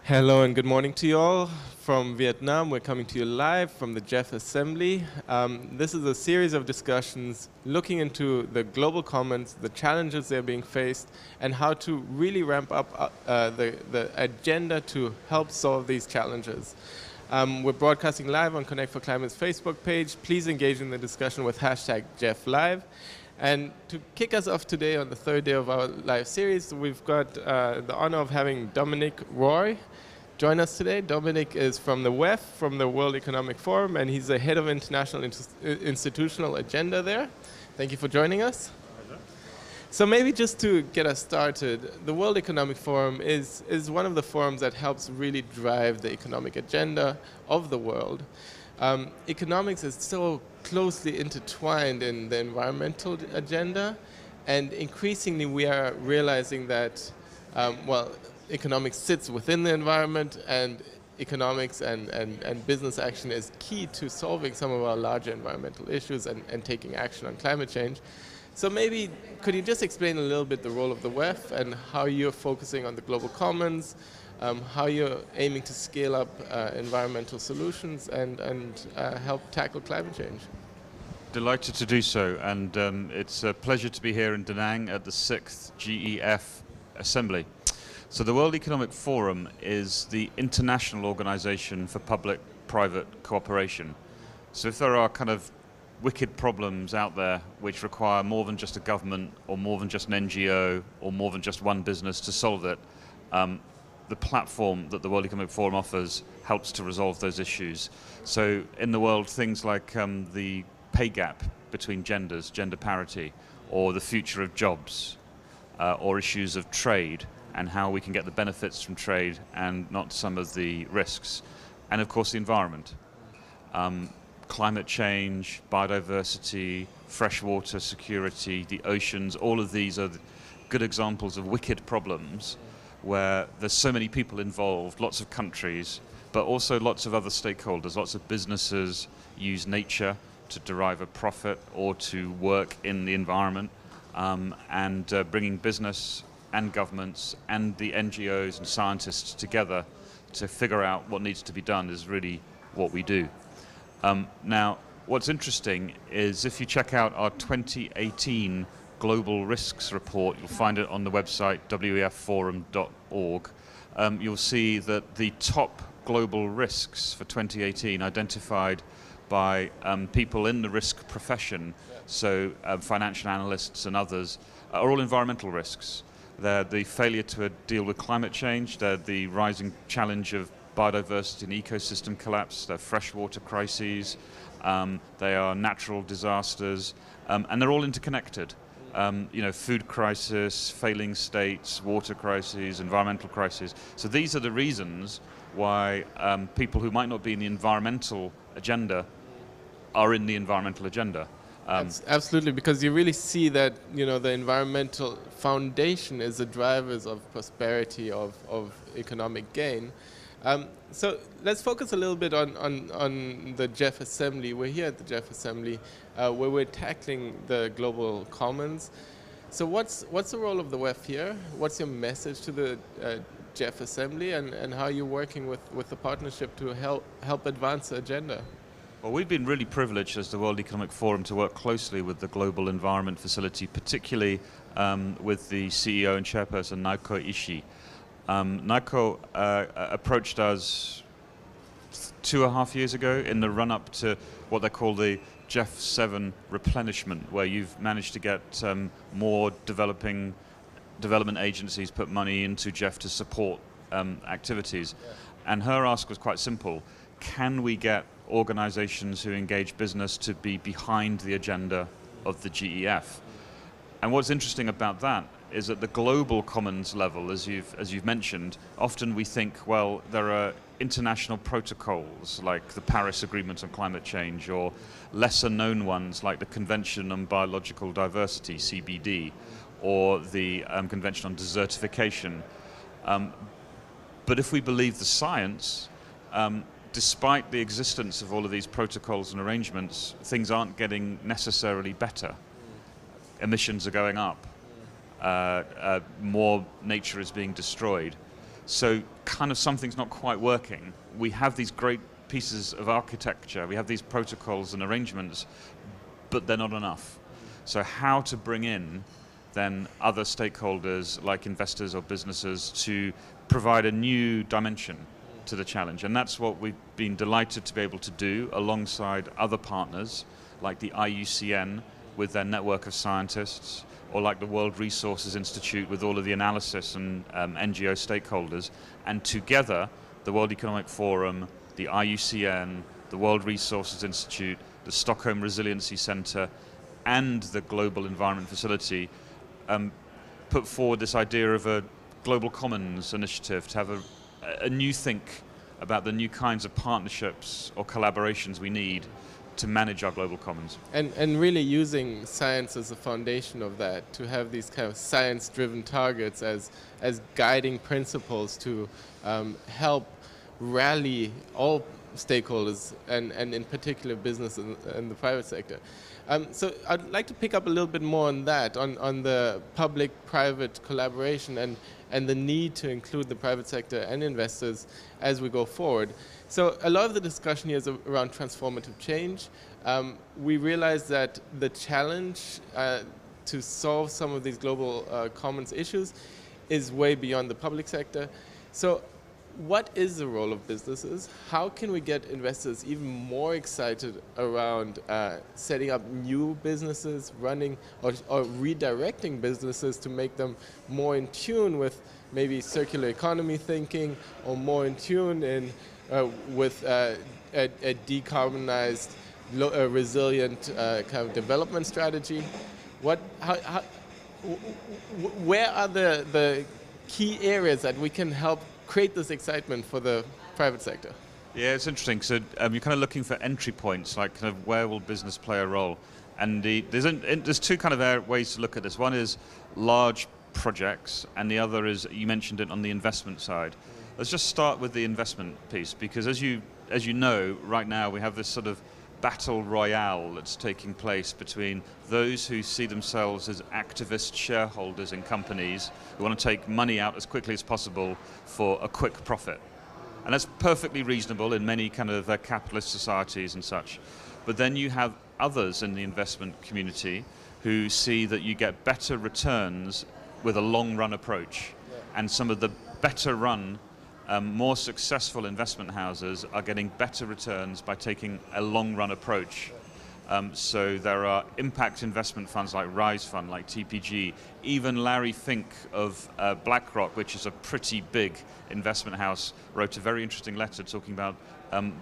Hello and good morning to you all. From Viet Nam, we're coming to you live from the GEF Assembly. This is a series of discussions looking into the global commons, the challenges they're being faced, and how to really ramp up the agenda to help solve these challenges. We're broadcasting live on Connect for Climate's Facebook page. Please engage in the discussion with hashtag GEFLive. And to kick us off today on the third day of our live series, we've got the honor of having Dominic Waughray join us today. Dominic is from the WEF, from the World Economic Forum, and he's the head of international institutional agenda there. Thank you for joining us. So maybe just to get us started, the World Economic Forum is one of the forums that helps really drive the economic agenda of the world. Economics is so closely intertwined in the environmental agenda, and increasingly we are realizing that, economics sits within the environment, and economics and business action is key to solving some of our larger environmental issues and taking action on climate change. So maybe could you just explain a little bit the role of the WEF and how you're focusing on the global commons, how you're aiming to scale up environmental solutions and help tackle climate change? Delighted to do so, and it's a pleasure to be here in Da Nang at the Sixth GEF Assembly. So the World Economic Forum is the international organization for public-private cooperation. So if there are kind of wicked problems out there which require more than just a government or more than just an NGO or more than just one business to solve it, the platform that the World Economic Forum offers helps to resolve those issues. So in the world, things like the pay gap between genders, gender parity, or the future of jobs, or issues of trade and how we can get the benefits from trade and not some of the risks. And of course the environment. Climate change, biodiversity, freshwater security, the oceans, all of these are good examples of wicked problems where there's so many people involved, lots of countries, but also lots of other stakeholders, lots of businesses use nature to derive a profit or to work in the environment, and bringing business and governments and the NGOs and scientists together to figure out what needs to be done is really what we do. Now, what's interesting is if you check out our 2018 Global Risks Report, you'll find it on the website wefforum.org. You'll see that the top global risks for 2018 identified by people in the risk profession, so financial analysts and others, are all environmental risks. They're the failure to deal with climate change, they're the rising challenge of biodiversity and ecosystem collapse, they're freshwater crises, they are natural disasters, and they're all interconnected. Food crisis, failing states, water crises, environmental crises. So these are the reasons why people who might not be in the environmental agenda are in the environmental agenda. Absolutely, because you really see that the environmental foundation is the drivers of prosperity, of economic gain. So let's focus a little bit on the GEF Assembly. We're here at the GEF Assembly where we're tackling the global commons. So what's the role of the WEF here? What's your message to the GEF Assembly, and how are you working with the partnership to help advance the agenda? Well, we've been really privileged as the World Economic Forum to work closely with the Global Environment Facility, particularly with the CEO and chairperson, Naoko Ishii. Naoko approached us 2.5 years ago in the run-up to what they call the GEF 7 replenishment, where you've managed to get more development agencies put money into GEF to support activities. Yeah. And her ask was quite simple. Can we get organizations who engage business to be behind the agenda of the GEF? And what's interesting about that is at the global commons level, as you've mentioned, often we think, well, there are international protocols like the Paris Agreement on Climate Change, or lesser known ones like the Convention on Biological Diversity, CBD, or the Convention on Desertification. But if we believe the science, despite the existence of all of these protocols and arrangements, things aren't getting necessarily better. Emissions are going up. More nature is being destroyed. So kind of something's not quite working. We have these great pieces of architecture, we have these protocols and arrangements, but they're not enough. So how to bring in then other stakeholders like investors or businesses to provide a new dimension to the challenge. And that's what we've been delighted to be able to do alongside other partners like the IUCN with their network of scientists, or like the World Resources Institute with all of the analysis and NGO stakeholders. And together, the World Economic Forum, the IUCN, the World Resources Institute, the Stockholm Resiliency Centre, and the Global Environment Facility put forward this idea of a Global Commons initiative to have a new think about the new kinds of partnerships or collaborations we need to manage our global commons. And really using science as the foundation of that, to have these kind of science-driven targets as guiding principles to help rally all stakeholders, and in particular business and the private sector. So I'd like to pick up a little bit more on that, on the public-private collaboration and the need to include the private sector and investors as we go forward. So a lot of the discussion here is around transformative change. We realize that the challenge to solve some of these global commons issues is way beyond the public sector. So what is the role of businesses? How can we get investors even more excited around setting up new businesses, running or redirecting businesses to make them more in tune with maybe circular economy thinking, or more in tune with a decarbonized, resilient kind of development strategy? Where are the key areas that we can help create this excitement for the private sector? Yeah, it's interesting. So you're kind of looking for entry points, like kind of where will business play a role? And there's two kind of ways to look at this. One is large projects, and the other is, you mentioned it, on the investment side. Let's just start with the investment piece, because as you know, right now we have this sort of battle royale that's taking place between those who see themselves as activist shareholders in companies who want to take money out as quickly as possible for a quick profit. And that's perfectly reasonable in many kind of capitalist societies and such. But then you have others in the investment community who see that you get better returns with a long-run approach. And some of the better run, more successful investment houses are getting better returns by taking a long-run approach. So there are impact investment funds like Rise Fund, like TPG, even Larry Fink of BlackRock, which is a pretty big investment house, wrote a very interesting letter talking about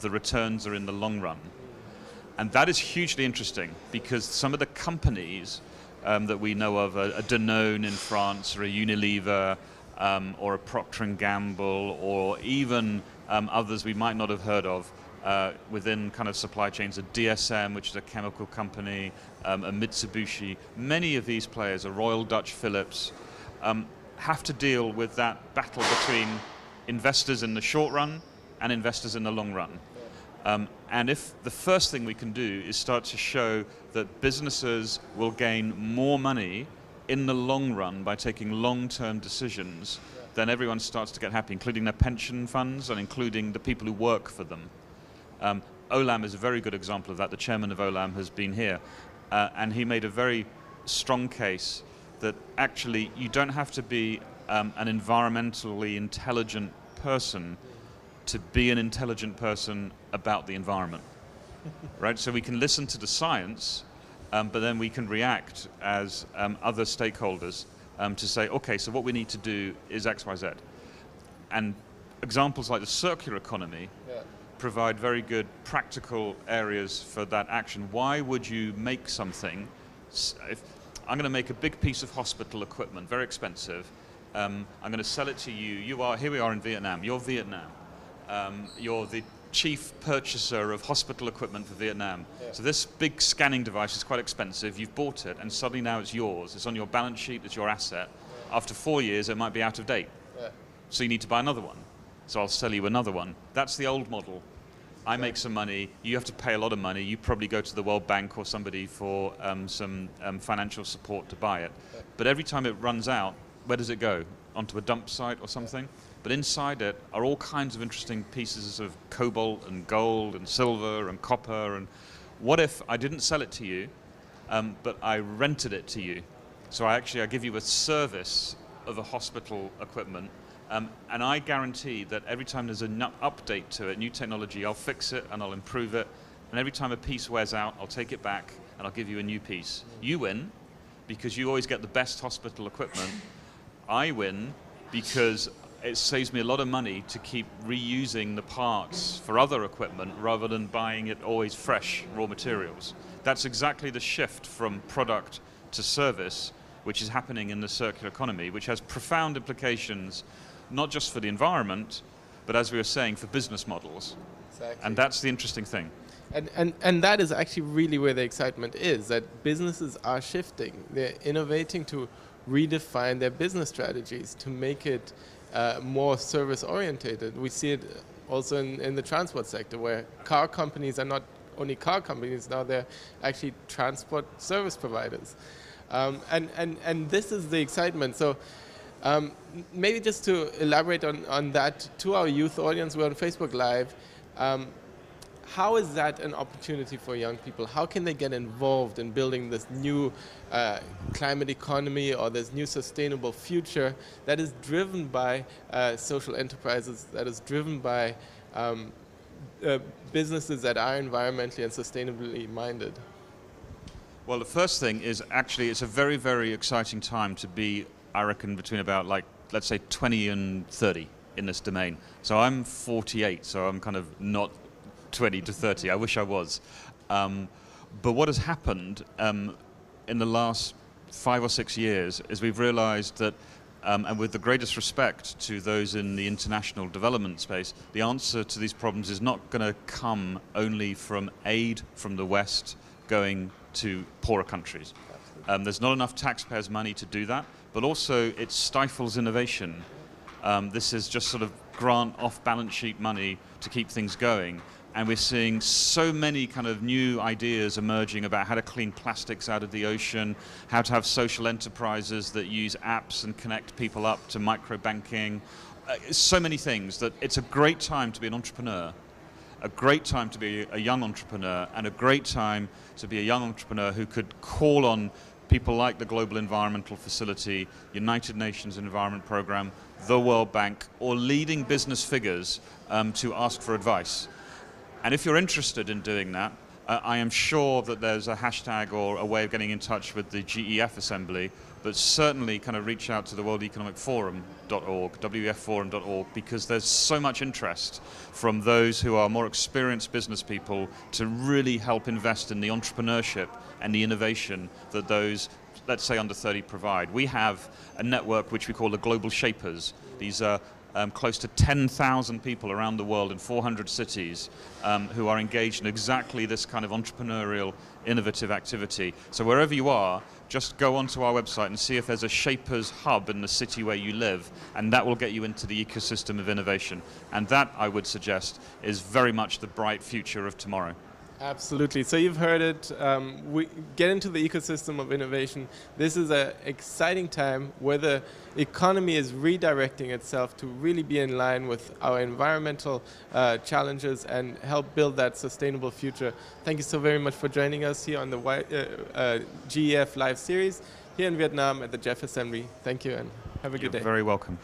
the returns are in the long run. And that is hugely interesting, because some of the companies that we know of, a Danone in France, or a Unilever, or a Procter & Gamble, or even others we might not have heard of within kind of supply chains, a DSM, which is a chemical company, a Mitsubishi. Many of these players, a Royal Dutch Philips, have to deal with that battle between investors in the short run and investors in the long run. And if the first thing we can do is start to show that businesses will gain more money in the long run by taking long-term decisions, then everyone starts to get happy, including their pension funds and including the people who work for them. Olam is a very good example of that. The chairman of Olam has been here, and he made a very strong case that actually you don't have to be an environmentally intelligent person to be an intelligent person about the environment. Right? So we can listen to the science, but then we can react as other stakeholders to say, okay, so what we need to do is X, Y, Z. And examples like the circular economy provide very good practical areas for that action. Why would you make something? If I'm going to make a big piece of hospital equipment, very expensive. I'm going to sell it to you. Here we are in Vietnam. You're Vietnam. You're the chief purchaser of hospital equipment for Vietnam. Yeah. So this big scanning device is quite expensive. You've bought it, and suddenly now it's yours. It's on your balance sheet. It's your asset. Yeah. After 4 years, it might be out of date. Yeah. So you need to buy another one. So I'll sell you another one. That's the old model. I make some money. You have to pay a lot of money. You probably go to the World Bank or somebody for some financial support to buy it. Yeah. But every time it runs out, where does it go? onto a dump site or something, but inside it are all kinds of interesting pieces of cobalt and gold and silver and copper. And what if I didn't sell it to you, but I rented it to you? So I give you a service of a hospital equipment, and I guarantee that every time there's an update to it, new technology, I'll fix it and I'll improve it. And every time a piece wears out, I'll take it back and I'll give you a new piece. You win because you always get the best hospital equipment. I win because it saves me a lot of money to keep reusing the parts for other equipment rather than buying it always fresh raw materials. That's exactly the shift from product to service, which is happening in the circular economy, which has profound implications, not just for the environment, but as we were saying, for business models. Exactly. And that's the interesting thing. And that is actually really where the excitement is, that businesses are shifting. They're innovating to redefine their business strategies, to make it more service-orientated. We see it also in the transport sector, where car companies are not only car companies, now they're actually transport service providers. And this is the excitement. So maybe just to elaborate on that to our youth audience, we're on Facebook Live. How is that an opportunity for young people? How can they get involved in building this new climate economy or this new sustainable future that is driven by social enterprises, that is driven by businesses that are environmentally and sustainably minded? Well, the first thing is actually it's a very, very exciting time to be, I reckon, between about, like, let's say 20 and 30 in this domain. So I'm 48, so I'm kind of not 20 to 30. I wish I was. But what has happened in the last 5 or 6 years is we've realized that, and with the greatest respect to those in the international development space, the answer to these problems is not going to come only from aid from the West going to poorer countries. There's not enough taxpayers' money to do that, but also it stifles innovation. This is just sort of grant off-balance sheet money to keep things going. And we're seeing so many kind of new ideas emerging about how to clean plastics out of the ocean, how to have social enterprises that use apps and connect people up to micro-banking. So many things that it's a great time to be an entrepreneur, a great time to be a young entrepreneur, and a great time to be a young entrepreneur who could call on people like the Global Environmental Facility, United Nations Environment Programme, the World Bank, or leading business figures to ask for advice. And if you're interested in doing that, I am sure that there's a hashtag or a way of getting in touch with the GEF Assembly, but certainly kind of reach out to the World Economic Forum.org, wefforum.org, because there's so much interest from those who are more experienced business people to really help invest in the entrepreneurship and the innovation that those, let's say, under 30 provide. We have a network which we call the Global Shapers. These are close to 10,000 people around the world in 400 cities who are engaged in exactly this kind of entrepreneurial, innovative activity. So wherever you are, just go onto our website and see if there's a Shapers hub in the city where you live, and that will get you into the ecosystem of innovation. And that, I would suggest, is very much the bright future of tomorrow. Absolutely. So you've heard it. We get into the ecosystem of innovation. This is an exciting time where the economy is redirecting itself to really be in line with our environmental challenges and help build that sustainable future. Thank you so very much for joining us here on the GEF Live series here in Vietnam at the GEF Assembly. Thank you and have a good day. You're very welcome.